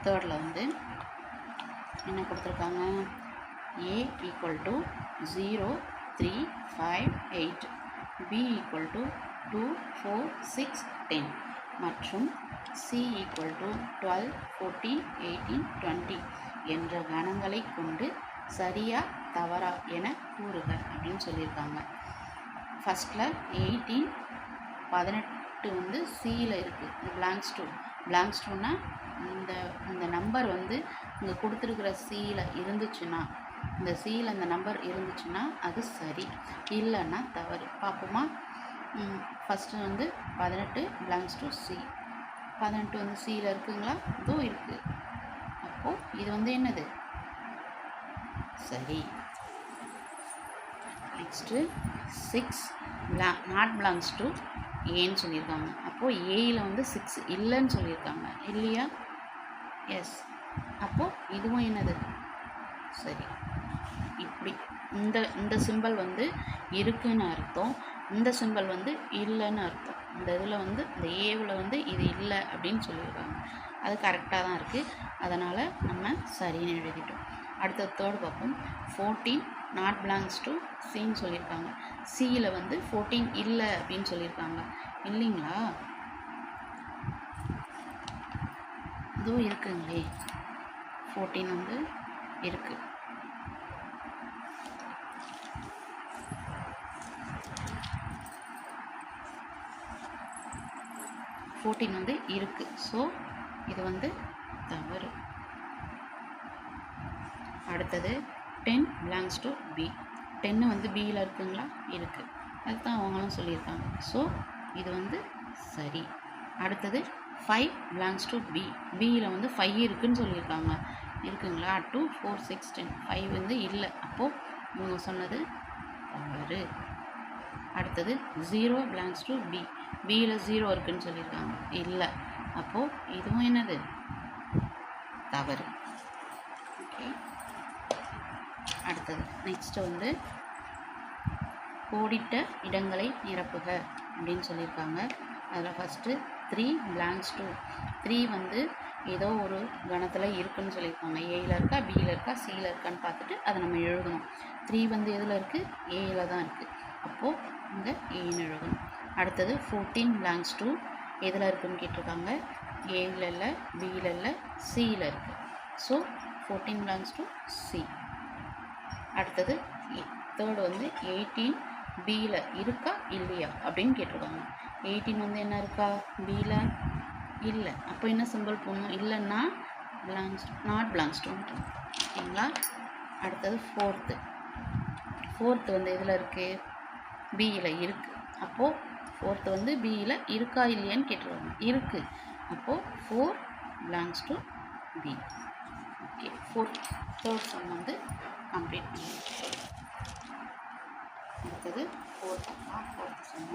தேர்டில் வந்து என்ன கொடுத்துருக்காங்க, A equal to 0 3 5 8, B equal to 2 4 6 10 மற்றும் C ஈக்குவல் டு 12 14 18 20 என்ற கணங்களை கொண்டு சரியா தவறா என கூறுக அப்படின்னு சொல்லியிருக்காங்க. ஃபஸ்ட்டில் 18 18 வந்து சியில் இருக்குது. இது பிளாங்க்ஸ் டூனா இந்த நம்பர் வந்து இங்கே கொடுத்துருக்குற சியில் இருந்துச்சுன்னா, இந்த சியில் அந்த நம்பர் இருந்துச்சுன்னா அது சரி, இல்லைன்னா தவறு. பார்ப்போமா? ஃபஸ்ட்டு வந்து 18 பிளாங்க்ஸ் டு சி. 18 வந்து சியில் இருக்குங்களா? இதோ இருக்குது. அப்போது இது வந்து என்னது? சரி. நெக்ஸ்ட்டு 6 நாட் பிலாங்ஸ் டு ஏன்னு சொல்லியிருக்காங்க. அப்போது ஏயில் வந்து 6 இல்லைன்னு சொல்லியிருக்காங்க இல்லையா? எஸ். அப்போது இதுவும் என்னது? சரி. இப்படி இந்த சிம்பல் வந்து இருக்குன்னு அர்த்தம், இந்த சிம்பல் வந்து இல்லைன்னு அர்த்தம். இந்த இதில் வந்து இந்த ஏவில் வந்து இது இல்லை அப்படின்னு சொல்லியிருக்காங்க. அது கரெக்டாக தான் இருக்குது. அதனால் நம்ம சரின்னு எழுதிட்டோம். அடுத்த தேர்ட் பார்ப்போம். 14 நாட் பிலாங்ஸ் டு சின்னு சொல்லியிருக்காங்க. சியில் வந்து 14 இல்லை அப்படின்னு சொல்லியிருக்காங்க இல்லைங்களா? இதுவும் இருக்குங்களே, 14 வந்து இருக்குது. வந்து இருக்குது. ஸோ இது வந்து தவறு. அடுத்தது 10 பிலாங்ஸ் டு பி. 10 வந்து பியில் இருக்குங்களா? இருக்குது. அதுதான் அவங்களும் சொல்லியிருக்காங்க. ஸோ இது வந்து சரி. அடுத்தது 5 பிலாங்ஸ் டு பி. பியில் வந்து 5 இருக்குதுன்னு சொல்லியிருக்காங்க. இருக்குங்களா? 2 4 6 10. 5 வந்து இல்லை. அப்போது இவங்க சொன்னது தவறு. அடுத்தது 0 பிலாங்ஸ் டு பி. பியில் 0 இருக்குதுன்னு சொல்லியிருக்காங்க. இல்லை. அப்போது இதுவும் என்னது? தவறு. ஓகே. அடுத்தது நெக்ஸ்ட்டு வந்து கோடிட்ட இடங்களை நிரப்புக அப்படின்னு சொல்லியிருக்காங்க. அதில் ஃபஸ்ட்டு 3 பிலாங்ஸ் டு 3 வந்து ஏதோ ஒரு கணத்தில் இருக்குதுன்னு சொல்லியிருக்காங்க. ஏயில் இருக்கா, பியில் இருக்கா, சியில் இருக்கான்னு பார்த்துட்டு அதை நம்ம எழுதணும். 3 வந்து எதில் இருக்குது? ஏயில் தான் இருக்குது. அப்போது இங்கே ஏன்னு எழுதணும். அடுத்தது 14 பிலாங்ஸ் டு எதில் இருக்குதுன்னு கேட்டிருக்காங்க. ஏயில் இல்லை, பியில் இல்லை, சியில் இருக்குது. So 14 belongs to C. அடுத்தது தேர்டு வந்து 18 பியில் இருக்கா இல்லையா அப்படின்னு கேட்டிருக்காங்க. 18 வந்து என்ன இருக்கா? பியில் இல்லை. அப்போ என்ன சிம்பிள் போடணும்? இல்லைன்னா நாட் பிலாங்ஸ் டு. ஓகேங்களா? அடுத்தது ஃபோர்த்து வந்து எதில் இருக்குது? பியில் இருக்குது. அப்போது ஃபோர்த்து வந்து பியில் இருக்கா இல்லையான்னு கேட்டிருக்காங்க. இருக்குது. அப்போது 4 belongs to B. Okay. Third sum வந்து கம்ப்ளீட் பண்ணி. அடுத்தது ஃபோர்த் சம்.